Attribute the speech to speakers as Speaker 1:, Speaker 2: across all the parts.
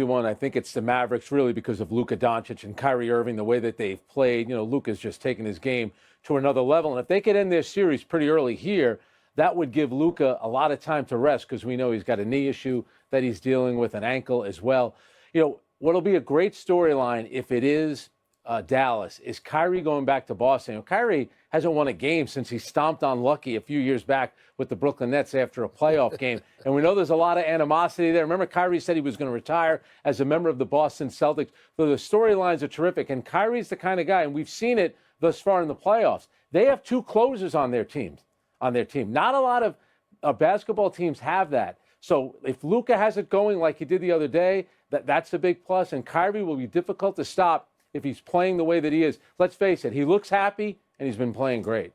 Speaker 1: one. I think it's the Mavericks really because of Luka Doncic and Kyrie Irving, the way that they've played. You know, Luka's just taken his game to another level. And if they could end their series pretty early here, that would give Luka a lot of time to rest because we know he's got a knee issue that he's dealing with, an ankle as well. You know, what'll be a great storyline if it is Dallas is Kyrie going back to Boston. You know, Kyrie hasn't won a game since he stomped on Lucky a few years back with the Brooklyn Nets after a playoff game. And we know there's a lot of animosity there. Remember, Kyrie said he was going to retire as a member of the Boston Celtics. So the storylines are terrific. And Kyrie's the kind of guy, and we've seen it thus far in the playoffs. They have two closers on their team. Not a lot of basketball teams have that. So if Luka has it going like he did the other day, that's a big plus. And Kyrie will be difficult to stop if he's playing the way that he is. Let's face it, he looks happy, and he's been playing great.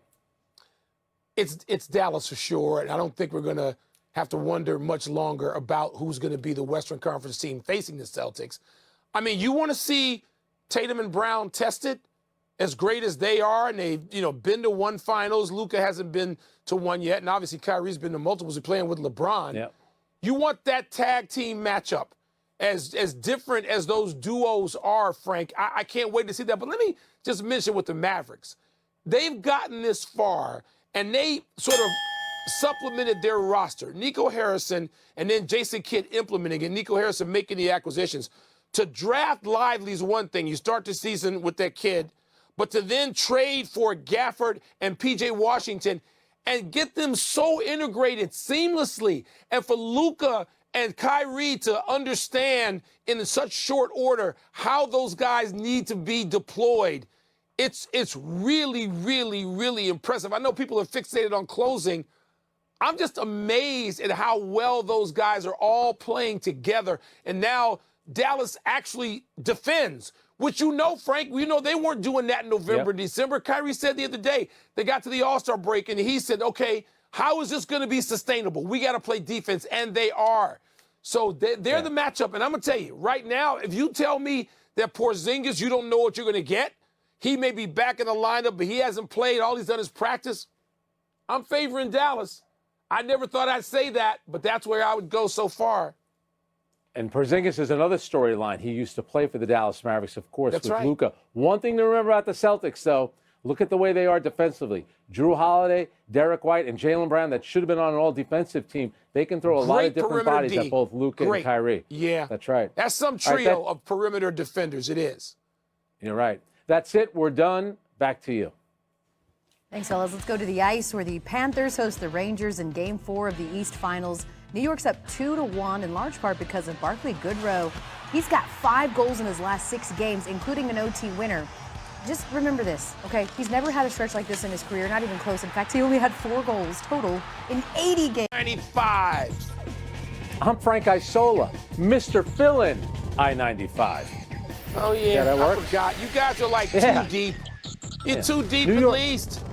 Speaker 2: It's Dallas for sure, and I don't think we're going to have to wonder much longer about who's going to be the Western Conference team facing the Celtics. I mean, you want to see Tatum and Brown tested as great as they are, and they've been to one finals. Luka hasn't been to one yet, and obviously Kyrie's been to multiples. He's playing with LeBron.
Speaker 1: Yep.
Speaker 2: You want that tag team matchup. As different as those duos are, Frank, I can't wait to see that. But let me just mention with the Mavericks. They've gotten this far, and they sort of supplemented their roster. Nico Harrison and then Jason Kidd implementing it, Nico Harrison making the acquisitions. To draft Lively is one thing. You start the season with that kid. But to then trade for Gafford and P.J. Washington and get them so integrated seamlessly, and for Luka and Kyrie to understand in such short order how those guys need to be deployed, it's really, really, really impressive. I know people are fixated on closing. I'm just amazed at how well those guys are all playing together. And now Dallas actually defends, which Frank, they weren't doing that in November and December. Kyrie said the other day, they got to the All-Star break, and he said, okay, how is this going to be sustainable? We got to play defense, and they are. So they're the matchup. And I'm going to tell you, right now, if you tell me that Porzingis, you don't know what you're going to get, he may be back in the lineup, but he hasn't played. All he's done is practice. I'm favoring Dallas. I never thought I'd say that, but that's where I would go so far.
Speaker 1: And Porzingis is another storyline. He used to play for the Dallas Mavericks, of course,
Speaker 2: with
Speaker 1: Luka. One thing to remember about the Celtics, though, look at the way they are defensively. Drew Holiday, Derek White, and Jaylen Brown, that should have been on an all-defensive team. They can throw a lot of different bodies at both Luka and Kyrie.
Speaker 2: Yeah.
Speaker 1: That's right.
Speaker 2: That's some trio of perimeter defenders. It is.
Speaker 1: You're right. That's it. We're done. Back to you.
Speaker 3: Thanks, fellas. Let's go to the ice where the Panthers host the Rangers in Game 4 of the East Finals. New York's up 2-1 in large part because of Barclay Goodrow. He's got 5 goals in his last 6 games, including an OT winner. Just remember this, okay? He's never had a stretch like this in his career, not even close. In fact, he only had 4 goals total in 80 games.
Speaker 2: 95.
Speaker 1: I'm Frank Isola, Mr. Fill-In I-95.
Speaker 2: Oh, yeah,
Speaker 1: that
Speaker 2: I forgot. You guys are like too deep. You're too deep at least.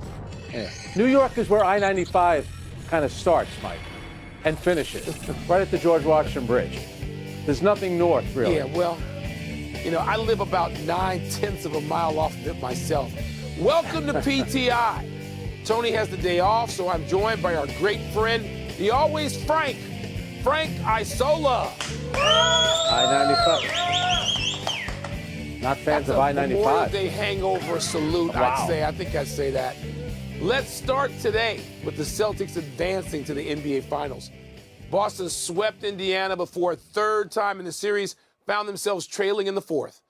Speaker 1: Yeah. New York is where I-95 kind of starts, Mike, and finishes, right at the George Washington Bridge. There's nothing north, really.
Speaker 2: Yeah, well, I live about 9/10 of a mile off of it myself. Welcome to PTI. Tony has the day off, so I'm joined by our great friend, the always Frank Isola.
Speaker 1: I-95. Not fans of I-95.
Speaker 2: Memorial Day hangover salute, wow. I think I'd say that. Let's start today with the Celtics advancing to the NBA Finals. Boston swept Indiana before a third time in the series, found themselves trailing in the fourth.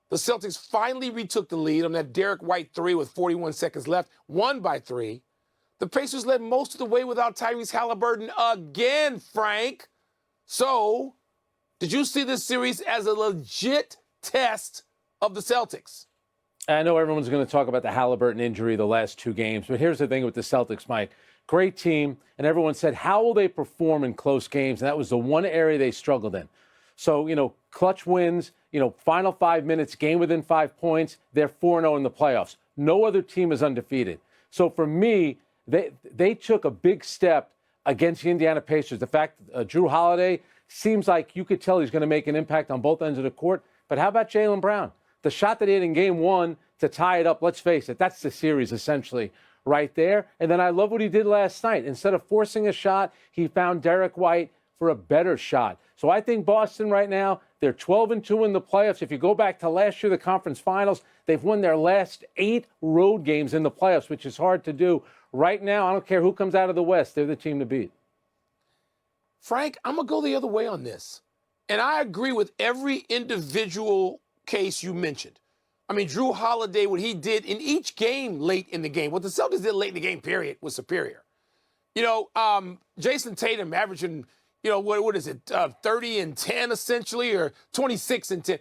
Speaker 2: The Celtics finally retook the lead on that Derek White 3 with 41 seconds left, won by 3. The Pacers led most of the way without Tyrese Halliburton again, Frank. So, did you see this series as a legit test of the Celtics?
Speaker 1: I know everyone's going to talk about the Halliburton injury the last 2 games, but here's the thing with the Celtics, Mike. Great team, and everyone said, how will they perform in close games? And that was the one area they struggled in. So, clutch wins, final 5 minutes, game within 5 points, they're 4-0 in the playoffs. No other team is undefeated. So for me, they took a big step against the Indiana Pacers. The fact Drew Holiday seems like you could tell he's going to make an impact on both ends of the court. But how about Jaylen Brown? The shot that he had in Game 1 to tie it up, let's face it, that's the series essentially right there. And then I love what he did last night. Instead of forcing a shot, he found Derek White for a better shot. So I think Boston right now, they're 12-2 in the playoffs. If you go back to last year, the conference finals, they've won their last 8 road games in the playoffs, which is hard to do. Right now, I don't care who comes out of the West, they're the team to beat.
Speaker 2: Frank, I'm going to go the other way on this. And I agree with every individual case you mentioned. I mean, Drew Holiday, what he did in each game late in the game, what the Celtics did late in the game, period, was superior. You know, Jason Tatum averaging, you know, what is it, 30 and 10 essentially, or 26 and 10.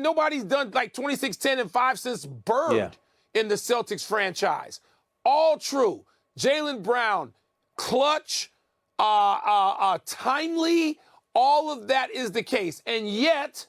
Speaker 2: Nobody's done like 26, 10, and 5 since Bird in the Celtics franchise. All true. Jaylen Brown, clutch, timely, all of that is the case. And yet,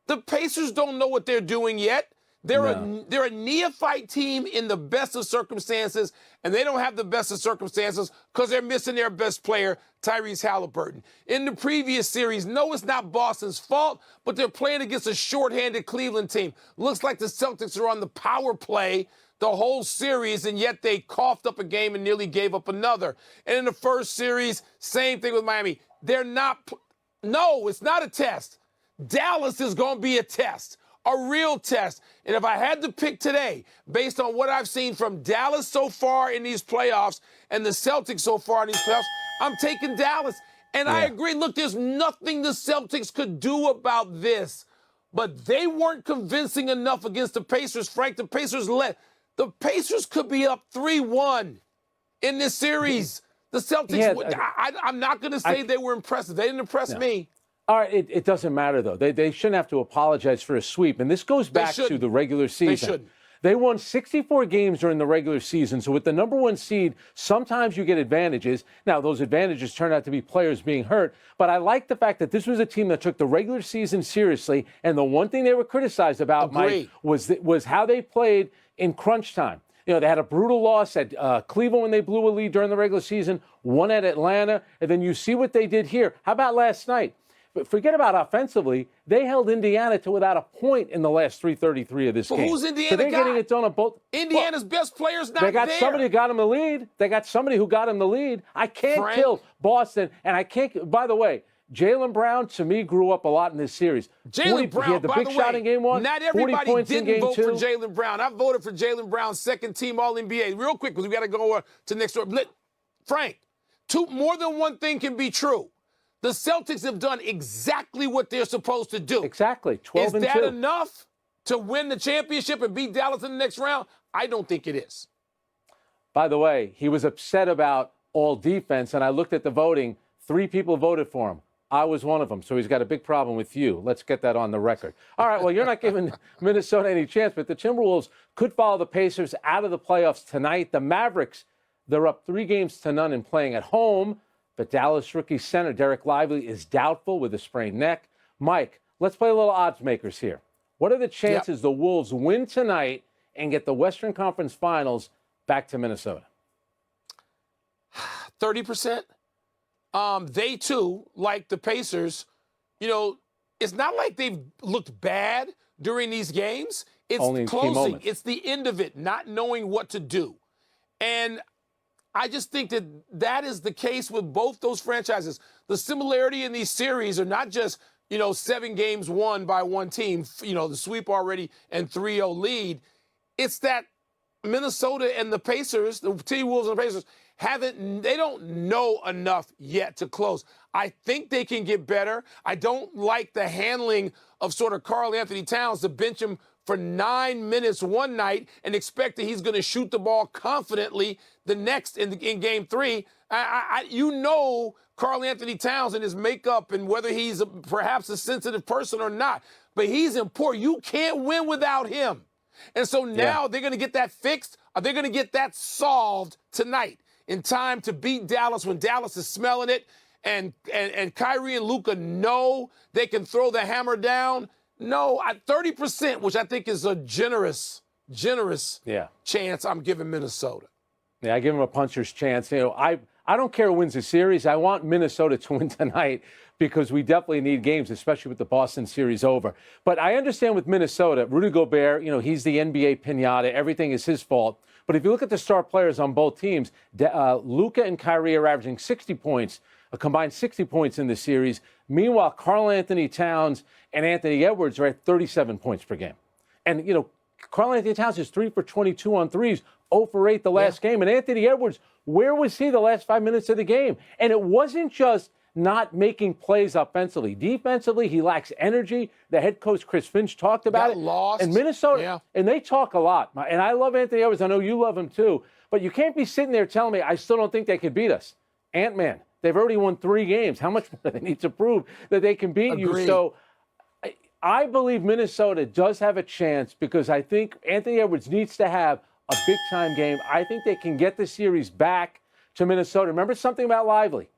Speaker 2: the Pacers don't know what they're doing yet. They're a neophyte team in the best of circumstances, and they don't have the best of circumstances because they're missing their best player, Tyrese Halliburton. In the previous series, no, it's not Boston's fault, but they're playing against a shorthanded Cleveland team. Looks like the Celtics are on the power play the whole series, and yet they coughed up a game and nearly gave up another. And in the first series, same thing with Miami. They're not – no, it's not a test. Dallas is going to be a test. A real test. And if I had to pick today, based on what I've seen from Dallas so far in these playoffs and the Celtics so far in these playoffs, I'm taking Dallas. And I agree. Look, there's nothing the Celtics could do about this. But they weren't convincing enough against the Pacers, Frank. The Pacers could be up 3-1 in this series. The Celtics, I'm not going to say they were impressive. They didn't impress me.
Speaker 1: All right, it doesn't matter, though. They shouldn't have to apologize for a sweep. And this goes back to the regular season.
Speaker 2: They shouldn't.
Speaker 1: They won 64 games during the regular season. So with the number 1 seed, sometimes you get advantages. Now, those advantages turn out to be players being hurt. But I like the fact that this was a team that took the regular season seriously. And the one thing they were criticized about, Mike, was how they played in crunch time. You know, they had a brutal loss at Cleveland when they blew a lead during the regular season, one at Atlanta. And then you see what they did here. How about last night? But forget about offensively. They held Indiana to without a point in the last 3:33 of this game.
Speaker 2: Who's Indiana
Speaker 1: so they're
Speaker 2: got?
Speaker 1: getting it done on both.
Speaker 2: Indiana's best player's not
Speaker 1: there. They got
Speaker 2: there.
Speaker 1: somebody who got them the lead. They got somebody who got them the lead. I can't kill Boston, and I can't. By the way, Jaylen Brown to me grew up a lot in this series.
Speaker 2: Jaylen Brown,
Speaker 1: he had the big shot in game 1.
Speaker 2: Not everybody didn't vote
Speaker 1: 2.
Speaker 2: for Jaylen Brown. I voted for Jaylen Brown, second team All-NBA. Real quick, because we got to go to the next story. Frank, more than one thing can be true. The Celtics have done exactly what they're supposed to do.
Speaker 1: Exactly, 12-2.
Speaker 2: Is that enough to win the championship and beat Dallas in the next round? I don't think it is.
Speaker 1: By the way, he was upset about all defense, and I looked at the voting. 3 people voted for him. I was one of them, so he's got a big problem with you. Let's get that on the record. All right, well, you're not giving Minnesota any chance, but the Timberwolves could follow the Pacers out of the playoffs tonight. The Mavericks, they're up 3-0 and playing at home. But Dallas rookie center Derek Lively is doubtful with a sprained neck. Mike, let's play a little odds makers here. What are the chances the Wolves win tonight and get the Western Conference Finals back to Minnesota?
Speaker 2: 30%. They, too, like the Pacers, you know, it's not like they've looked bad during these games. It's
Speaker 1: only
Speaker 2: closing. It's the end of it, not knowing what to do. And I just think that is the case with both those franchises. The similarity in these series are not just, 7 games won by one team, the sweep already and 3-0 lead. It's that Minnesota and the Pacers, the T-Wolves and the Pacers, they don't know enough yet to close. I think they can get better. I don't like the handling of sort of Karl Anthony Towns to bench him for 9 minutes one night and expect that he's going to shoot the ball confidently the next in game 3. Karl Anthony Towns and his makeup and whether he's perhaps a sensitive person or not, but he's important. You can't win without him. And so now they're going to get that fixed. Are they going to get that solved tonight in time to beat Dallas when Dallas is smelling it and Kyrie and Luka know they can throw the hammer down? No, at 30%, which I think is a generous chance, I'm giving Minnesota.
Speaker 1: Yeah, I give him a puncher's chance. I don't care who wins the series. I want Minnesota to win tonight because we definitely need games, especially with the Boston series over. But I understand with Minnesota, Rudy Gobert, he's the NBA pinata. Everything is his fault. But if you look at the star players on both teams, Luka and Kyrie are averaging 60 points a combined 60 points in the series. Meanwhile, Karl Anthony Towns and Anthony Edwards are at 37 points per game. And, you know, Karl Anthony Towns is 3 for 22 on threes, 0 for 8 the last game. And Anthony Edwards, where was he the last 5 minutes of the game? And it wasn't just not making plays offensively. Defensively, he lacks energy. The head coach, Chris Finch, talked about it.
Speaker 2: Lost.
Speaker 1: And Minnesota, and they talk a lot. And I love Anthony Edwards. I know you love him too. But you can't be sitting there telling me, I still don't think they could beat us. Ant-Man, they've already won 3 games. How much more do they need to prove that they can beat you? So I believe Minnesota does have a chance because I think Anthony Edwards needs to have a big-time game. I think they can get the series back to Minnesota. Remember something about Lively?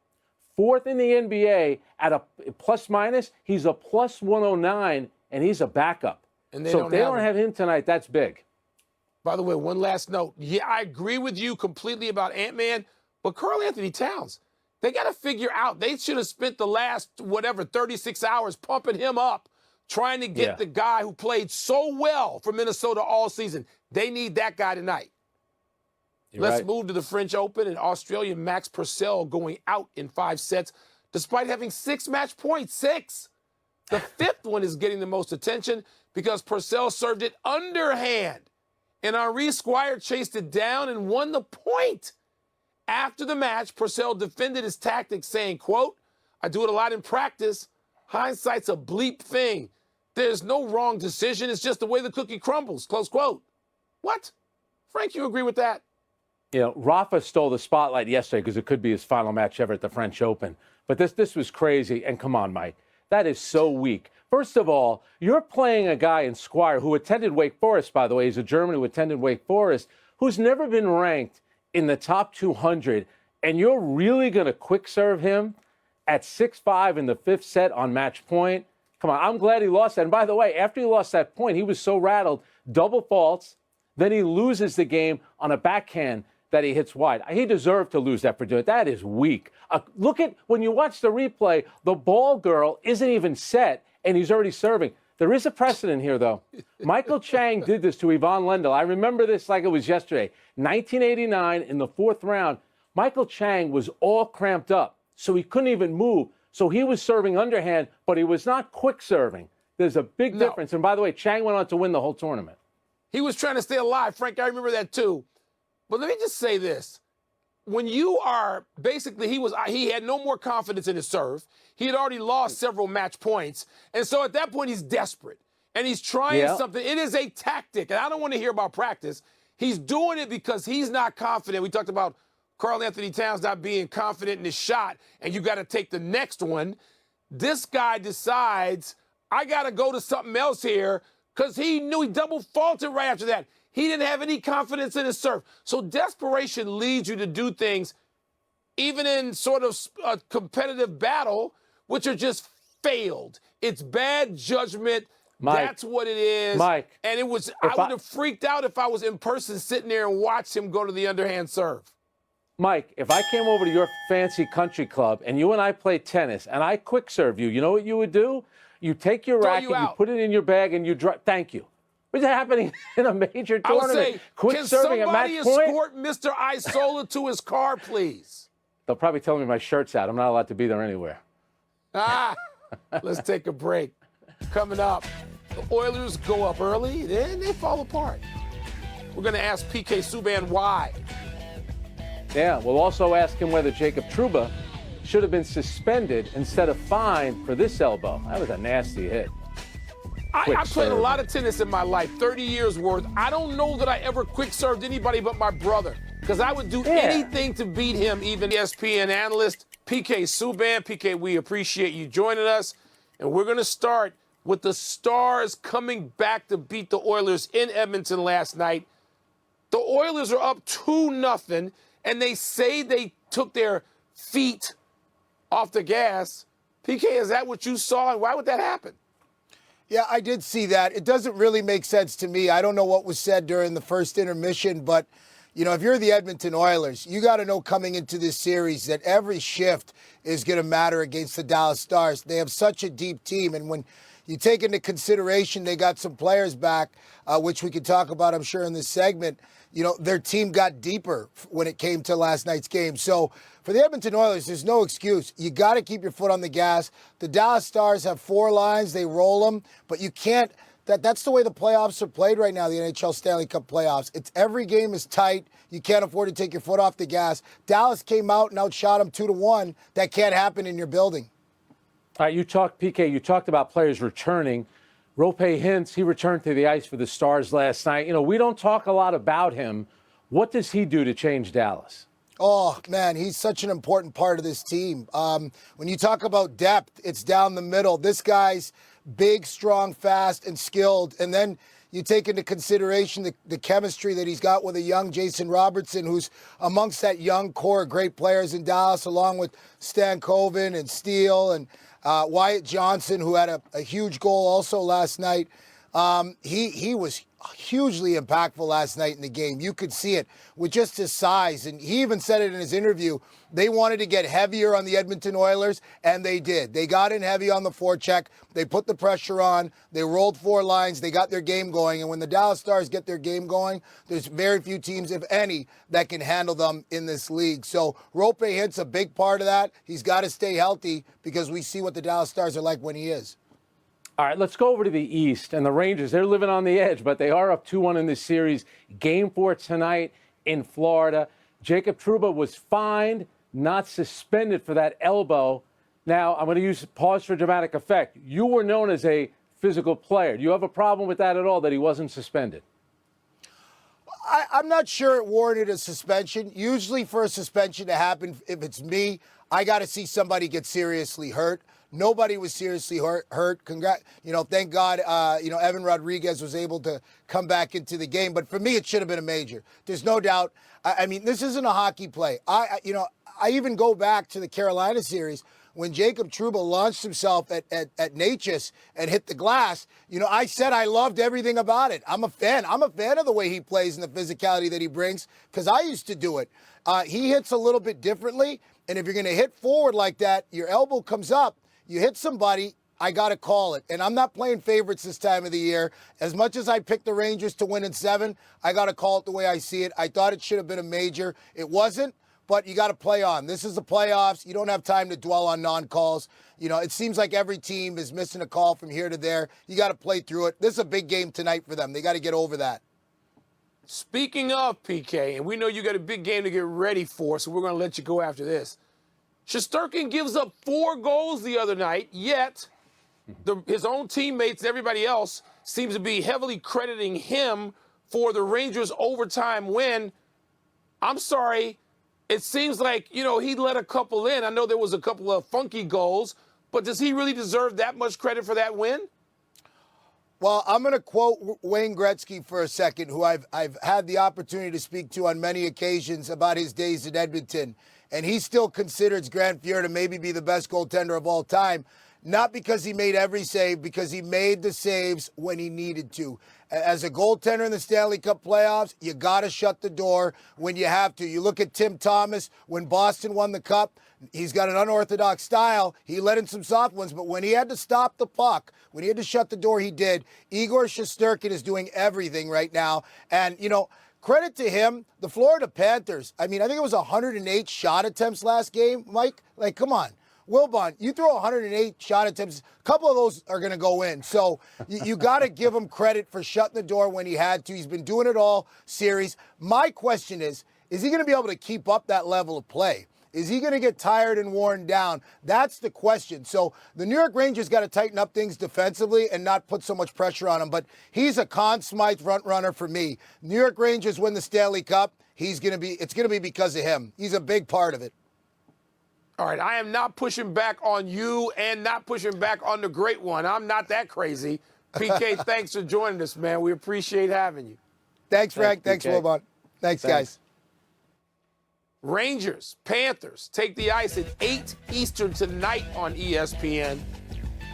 Speaker 1: 4th in the NBA at a plus-minus. He's a plus 109, and he's a backup. And so if they don't have him tonight, that's big.
Speaker 2: By the way, one last note. Yeah, I agree with you completely about Ant-Man, but Karl Anthony Towns, they got to figure out. They should have spent the last, 36 hours pumping him up, trying to get the guy who played so well for Minnesota all season. They need that guy tonight. Let's move to the French Open, and Australian Max Purcell going out in 5 sets, despite having 6 match points. 6. The 5th one is getting the most attention because Purcell served it underhand, and Henri Squire chased it down and won the point. After the match, Purcell defended his tactics, saying, quote, "I do it a lot in practice. Hindsight's a bleep thing. There's no wrong decision. It's just the way the cookie crumbles," close quote. What? Frank, you agree with that?
Speaker 1: You know, Rafa stole the spotlight yesterday because it could be his final match ever at the French Open. But this was crazy. And come on, Mike, that is so weak. First of all, you're playing a guy in Squire who attended Wake Forest, by the way. He's a German who attended Wake Forest, who's never been ranked in the top 200. And you're really going to quick serve him at 6-5 in the 5th set on match point? Come on, I'm glad he lost that. And by the way, after he lost that point, he was so rattled, double faults. Then he loses the game on a backhand that he hits wide. He deserved to lose that for doing it. That is weak. Look at, when you watch the replay, the ball girl isn't even set, and he's already serving. There is a precedent here, though. Michael Chang did this to Yvonne Lendl. I remember this like it was yesterday. 1989, in the 4th round, Michael Chang was all cramped up, so he couldn't even move. So he was serving underhand, but he was not quick serving. There's a big difference. And by the way, Chang went on to win the whole tournament.
Speaker 2: He was trying to stay alive, Frank. I remember that, too. But let me just say this. When you are basically, he had no more confidence in his serve. He had already lost several match points. And so at that point, he's desperate. And he's trying something. It is a tactic. And I don't want to hear about practice. He's doing it because he's not confident. We talked about Karl Anthony Towns not being confident in his shot. And you got to take the next one. This guy decides, I got to go to something else here because he knew he double faulted right after that. He didn't have any confidence in his serve. So desperation leads you to do things, even in sort of a competitive battle, which are just failed. It's bad judgment. Mike, that's what it is.
Speaker 1: Mike.
Speaker 2: And it was, I would have freaked out if I was in person sitting there and watched him go to the underhand serve.
Speaker 1: Mike, if I came over to your fancy country club and you and I played tennis and I quick serve you, you know what you would do? You take your racket, you put it in your bag, and you drive. Thank you. What's happening in a major tournament?
Speaker 2: I would say,
Speaker 1: quick serving at match point?
Speaker 2: Can somebody escort Mr. Isola to his car, please?
Speaker 1: They'll probably tell me my shirt's out. I'm not allowed to be there anywhere.
Speaker 2: Let's take a break. Coming up, the Oilers go up early, then they fall apart. We're going to ask PK Subban why.
Speaker 1: Yeah, we'll also ask him whether Jacob Trouba should have been suspended instead of fined for this elbow. That was a nasty hit.
Speaker 2: I played a lot of tennis in my life, 30 years worth. I don't know that I ever quick served anybody but my brother, because I would do anything to beat him, even ESPN analyst PK Subban. PK, we appreciate you joining us. And we're going to start with the Stars coming back to beat the Oilers in Edmonton last night. The Oilers are up 2-0, and they say they took their feet off the gas. PK, is that what you saw, and why would that happen?
Speaker 4: Yeah, I did see that. It doesn't really make sense to me. I don't know what was said during the first intermission, but, you know, if you're the Edmonton Oilers, you got to know coming into this series that every shift is going to matter against the Dallas Stars. They have such a deep team, and when You take into consideration they got some players back, which we could talk about, I'm sure, in this segment. You know, their team got deeper when it came to last night's game. So for the Edmonton Oilers, there's no excuse. You got to keep your foot on the gas. The Dallas Stars have 4 lines. They roll them, but you can't. That's the way the playoffs are played right now, the NHL Stanley Cup playoffs. It's every game is tight. You can't afford to take your foot off the gas. Dallas came out and outshot them 2-1. That can't happen in your building.
Speaker 1: All right, PK, you talked about players returning. Rope Hintz, he returned to the ice for the Stars last night. You know, we don't talk a lot about him. What does he do to change Dallas?
Speaker 4: Oh, man, he's such an important part of this team. When you talk about depth, it's down the middle. This guy's big, strong, fast, and skilled. And then you take into consideration the chemistry that he's got with a young Jason Robertson, who's amongst that young core of great players in Dallas, along with Stan Coven and Steele and Wyatt Johnson, who had a huge goal also last night. He was hugely impactful last night in the game. You could see it with just his size. And he even said it in his interview. They wanted to get heavier on the Edmonton Oilers, and they did. They got in heavy on the forecheck. They put the pressure on. They rolled 4 lines. They got their game going. And when the Dallas Stars get their game going, there's very few teams, if any, that can handle them in this league. So Rope Hint's a big part of that. He's got to stay healthy because we see what the Dallas Stars are like when he is.
Speaker 1: All right, let's go over to the East. And the Rangers, they're living on the edge, but they are up 2-1 in this series. Game 4 tonight in Florida. Jacob Trouba was fined, not suspended for that elbow. Now, I'm going to use pause for dramatic effect. You were known as a physical player. Do you have a problem with that at all, that he wasn't suspended?
Speaker 4: I'm not sure it warranted a suspension. Usually for a suspension to happen, if it's me, I got to see somebody get seriously hurt. Nobody was seriously hurt. Thank God, Evan Rodriguez was able to come back into the game. But for me, it should have been a major. There's no doubt. I mean, this isn't a hockey play. I even go back to the Carolina series when Jacob Trouba launched himself at Natchez and hit the glass. You know, I said I loved everything about it. I'm a fan. I'm a fan of the way he plays and the physicality that he brings because I used to do it. He hits a little bit differently. And if you're going to hit forward like that, your elbow comes up. You hit somebody, I got to call it. And I'm not playing favorites this time of the year. As much as I picked the Rangers to win in 7, I got to call it the way I see it. I thought it should have been a major. It wasn't, but you got to play on. This is the playoffs. You don't have time to dwell on non-calls. You know, it seems like every team is missing a call from here to there. You got to play through it. This is a big game tonight for them. They got to get over that.
Speaker 2: Speaking of PK, and we know you got a big game to get ready for, so we're going to let you go after this. Shesterkin gives up 4 goals the other night, yet his own teammates and everybody else seems to be heavily crediting him for the Rangers' overtime win. I'm sorry, it seems like, he let a couple in. I know there was a couple of funky goals, but does he really deserve that much credit for that win?
Speaker 4: Well, I'm going to quote Wayne Gretzky for a second, who I've had the opportunity to speak to on many occasions about his days in Edmonton. And he still considers Grant Fuhr to maybe be the best goaltender of all time, not because he made every save, because he made the saves when he needed to. As a goaltender in the Stanley Cup playoffs, you got to shut the door when you have to. You look at Tim Thomas when Boston won the Cup. He's got an unorthodox style. He let in some soft ones, but when he had to stop the puck, when he had to shut the door, he did. Igor Shesterkin is doing everything right now. And, credit to him, the Florida Panthers. I think it was 108 shot attempts last game, Mike. Like, come on. Wilbon, you throw 108 shot attempts, a couple of those are going to go in. So you got to give him credit for shutting the door when he had to. He's been doing it all series. My question is he going to be able to keep up that level of play? Is he going to get tired and worn down? That's the question. So the New York Rangers got to tighten up things defensively and not put so much pressure on him. But he's a Conn Smythe front runner for me. New York Rangers win the Stanley Cup. It's going to be because of him. He's a big part of it.
Speaker 2: All right, I am not pushing back on you and not pushing back on the great one. I'm not that crazy. PK, thanks for joining us, man. We appreciate having you.
Speaker 4: Thanks, Frank. Thanks, Wilbon. Thanks, guys.
Speaker 2: Rangers, Panthers take the ice at 8 Eastern tonight on ESPN.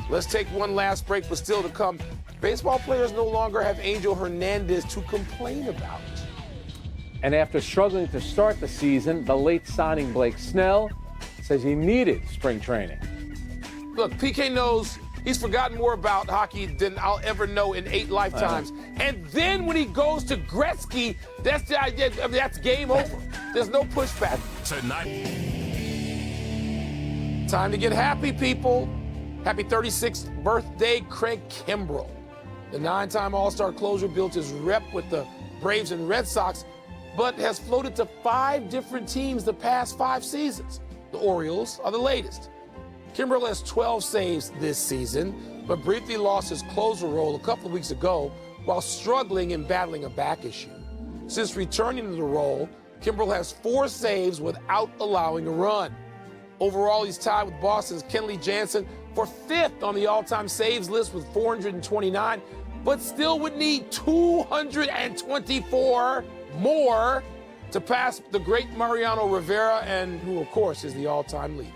Speaker 2: Let's take one last break, but still to come. Baseball players no longer have Angel Hernandez to complain about.
Speaker 1: And after struggling to start the season, the late signing Blake Snell says he needed spring training.
Speaker 2: Look, PK knows He's forgotten more about hockey than I'll ever know in 8 lifetimes. And then when he goes to Gretzky, that's the idea. I mean, that's game over. There's no pushback.
Speaker 5: Tonight.
Speaker 2: Time to get happy, people. Happy 36th birthday, Craig Kimbrell. The 9-time All-Star closer built his rep with the Braves and Red Sox, but has floated to 5 different teams the past 5 seasons. The Orioles are the latest. Kimbrell has 12 saves this season, but briefly lost his closer role a couple of weeks ago while struggling and battling a back issue. Since returning to the role, Kimbrell has 4 saves without allowing a run. Overall, he's tied with Boston's Kenley Jansen for 5th on the all-time saves list with 429, but still would need 224 more to pass the great Mariano Rivera, and who, of course, is the all-time leader.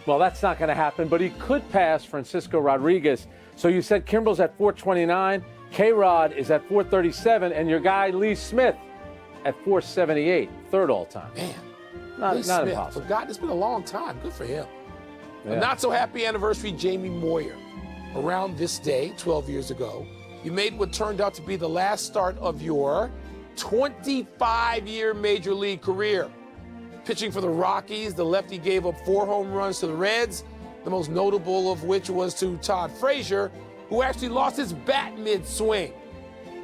Speaker 1: Well, that's not going to happen, but he could pass Francisco Rodriguez. So you said Kimbrell's at 429, K-Rod is at 437, and your guy Lee Smith at 478, 3rd all-time.
Speaker 2: Man.
Speaker 1: Not
Speaker 2: Smith,
Speaker 1: impossible.
Speaker 2: Forgot, it's been a long time. Good for him.
Speaker 1: Yeah.
Speaker 2: A not so happy anniversary, Jamie Moyer. Around this day, 12 years ago, you made what turned out to be the last start of your 25-year major league career. Pitching for the Rockies, the lefty gave up 4 home runs to the Reds, the most notable of which was to Todd Frazier, who actually lost his bat mid-swing.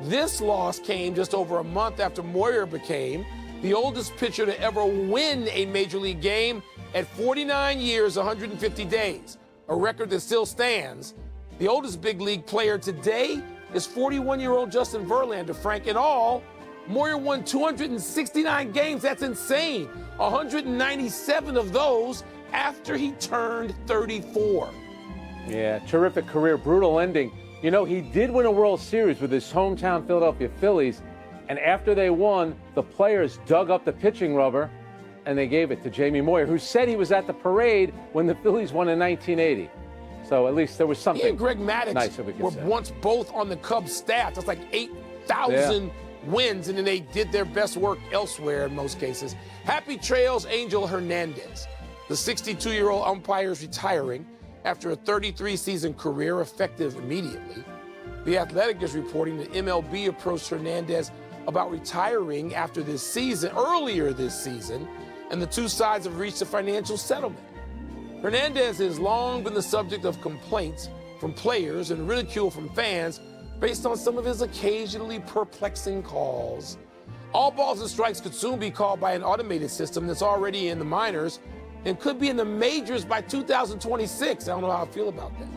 Speaker 2: This loss came just over a month after Moyer became the oldest pitcher to ever win a major league game at 49 years, 150 days, a record that still stands. The oldest big league player today is 41-year-old Justin Verlander. Frank, in all, Moyer won 269 games. That's insane. 197 of those after he turned 34.
Speaker 1: Yeah, terrific career, brutal ending. You know, he did win a World Series with his hometown Philadelphia Phillies. And after they won, the players dug up the pitching rubber and they gave it to Jamie Moyer, who said he was at the parade when the Phillies won in 1980. So at least there was something.
Speaker 2: He and Greg Maddux
Speaker 1: nice that we could
Speaker 2: were
Speaker 1: say.
Speaker 2: once both on the Cubs staff. That's like 8,000 wins, and then they did their best work elsewhere in most cases. Happy trails, Angel Hernandez. The 62-year-old umpire is retiring after a 33-season career effective immediately. The Athletic is reporting that MLB approached Hernandez about retiring after this season, earlier this season, and the two sides have reached a financial settlement. Hernandez has long been the subject of complaints from players and ridicule from fans based on some of his occasionally perplexing calls. All balls and strikes could soon be called by an automated system that's already in the minors and could be in the majors by 2026. I don't know how I feel about that.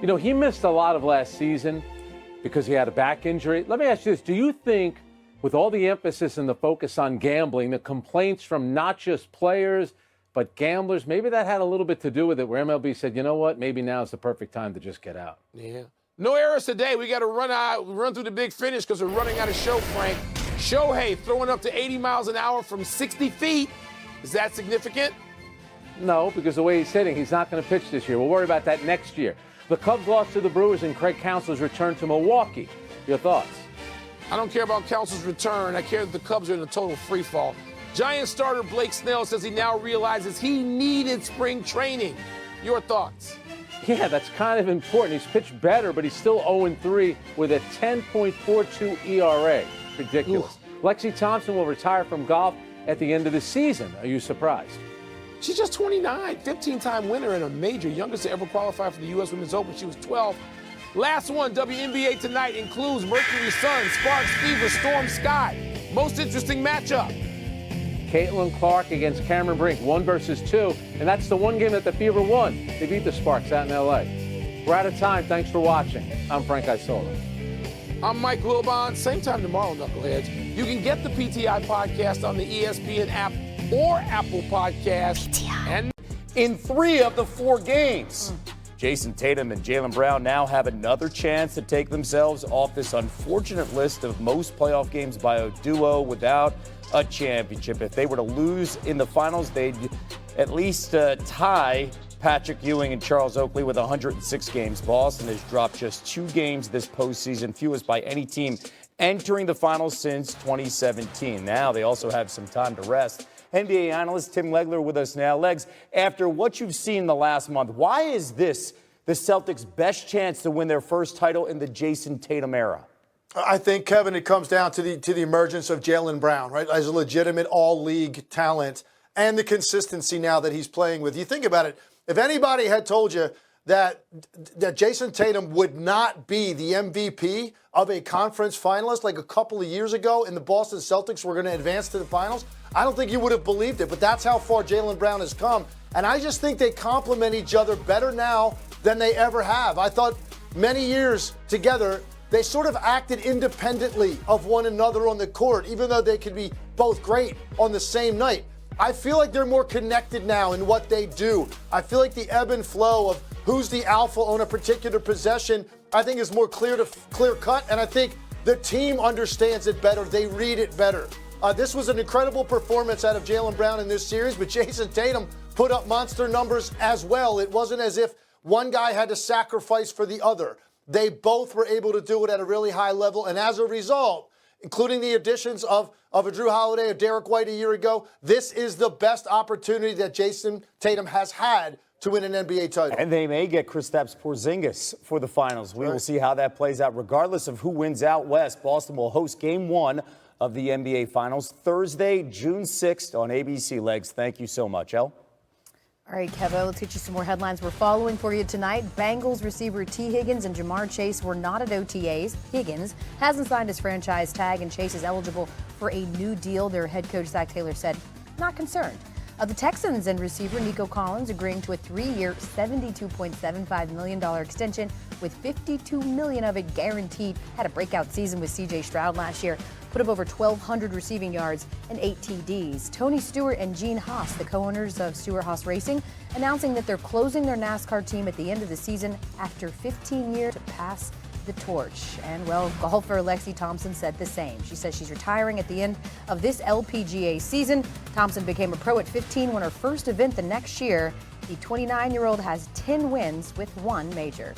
Speaker 1: You know, he missed a lot of last season because he had a back injury. Let me ask you this. Do you think, with all the emphasis and the focus on gambling, the complaints from not just players, but gamblers, maybe that had a little bit to do with it, where MLB said, you know what, maybe now is the perfect time to just get out?
Speaker 2: Yeah. No errors today. We got to run through the big finish because we're running out of show, Frank. Shohei throwing up to 80 miles an hour from 60 feet. Is that significant?
Speaker 1: No, because the way he's hitting, he's not going to pitch this year. We'll worry about that next year. The Cubs lost to the Brewers and Craig Counsell's return to Milwaukee. Your thoughts?
Speaker 2: I don't care about Counsell's return. I care that the Cubs are in a total free fall. Giant starter Blake Snell says he now realizes he needed spring training. Your thoughts?
Speaker 1: Yeah, that's kind of important. He's pitched better, but he's still 0-3 with a 10.42 ERA. Ridiculous.
Speaker 2: Ooh.
Speaker 1: Lexi Thompson will retire from golf at the end of the season. Are you surprised?
Speaker 2: She's just 29, 15-time winner and a major, youngest to ever qualify for the U.S. Women's Open. She was 12. Last one, WNBA tonight includes Mercury Sun, Sparks Fever, Storm Sky. Most interesting matchup.
Speaker 1: Caitlin Clark against Cameron Brink, 1 versus 2, and that's the one game that the Fever won. They beat the Sparks out in L.A. We're out of time. Thanks for watching. I'm Frank Isola.
Speaker 2: I'm Mike Wilbon. Same time tomorrow, Knuckleheads. You can get the PTI podcast on the ESPN app or Apple Podcast. PTI. And
Speaker 6: in 3 of the 4 games. Jason Tatum and Jaylen Brown now have another chance to take themselves off this unfortunate list of most playoff games by a duo without a championship. If they were to lose in the finals, they'd at least tie Patrick Ewing and Charles Oakley with 106 games. Boston has dropped just 2 games this postseason, fewest by any team entering the finals since 2017. Now they also have some time to rest. NBA analyst Tim Legler with us now. Legs, after what you've seen the last month, why is this the Celtics' best chance to win their first title in the Jason Tatum era?
Speaker 5: I think, Kevin, it comes down to the emergence of Jaylen Brown, right, as a legitimate all-league talent, and the consistency now that he's playing with. You think about it, if anybody had told you that Jason Tatum would not be the MVP of a conference finalist like a couple of years ago and the Boston Celtics were going to advance to the finals, I don't think you would have believed it. But that's how far Jaylen Brown has come. And I just think they complement each other better now than they ever have. I thought many years together, they sort of acted independently of one another on the court, even though they could be both great on the same night. I feel like they're more connected now in what they do. I feel like the ebb and flow of who's the alpha on a particular possession, I think is more clear cut, and I think the team understands it better. They read it better. This was an incredible performance out of Jaylen Brown in this series, but Jason Tatum put up monster numbers as well. It wasn't as if one guy had to sacrifice for the other. They both were able to do it at a really high level, and as a result, including the additions of a Drew Holiday or Derek White a year ago, this is the best opportunity that Jason Tatum has had to win an NBA title.
Speaker 6: And they may get Kristaps Porzingis for the finals. We will see how that plays out. Regardless of who wins out west, Boston will host Game 1 of the NBA Finals Thursday, June 6th on ABC. Legs, thank you so much. El?
Speaker 3: All right, Kevo, let's get you some more headlines we're following for you tonight. Bengals receiver T. Higgins and Jamar Chase were not at OTAs. Higgins hasn't signed his franchise tag, and Chase is eligible for a new deal. Their head coach, Zach Taylor, said not concerned. The Texans and receiver Nico Collins agreeing to a 3-year, $72.75 million extension with $52 million of it guaranteed. Had a breakout season with C.J. Stroud last year. Put up over 1,200 receiving yards and 8 TDs. Tony Stewart and Gene Haas, the co-owners of Stewart Haas Racing, announcing that they're closing their NASCAR team at the end of the season after 15 years to pass the torch. And, well, golfer Lexi Thompson said the same. She says she's retiring at the end of this LPGA season. Thompson became a pro at 15, won her first event the next year. The 29-year-old has 10 wins with 1 major.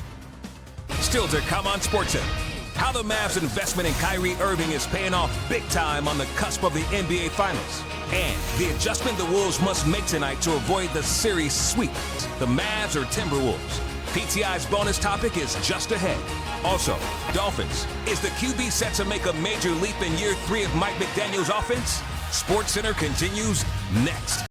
Speaker 7: Still to come on SportsCenter. How the Mavs' investment in Kyrie Irving is paying off big time on the cusp of the NBA Finals. And the adjustment the Wolves must make tonight to avoid the series sweep. The Mavs or Timberwolves. PTI's bonus topic is just ahead. Also, Dolphins. Is the QB set to make a major leap in year 3 of Mike McDaniel's offense? SportsCenter continues next.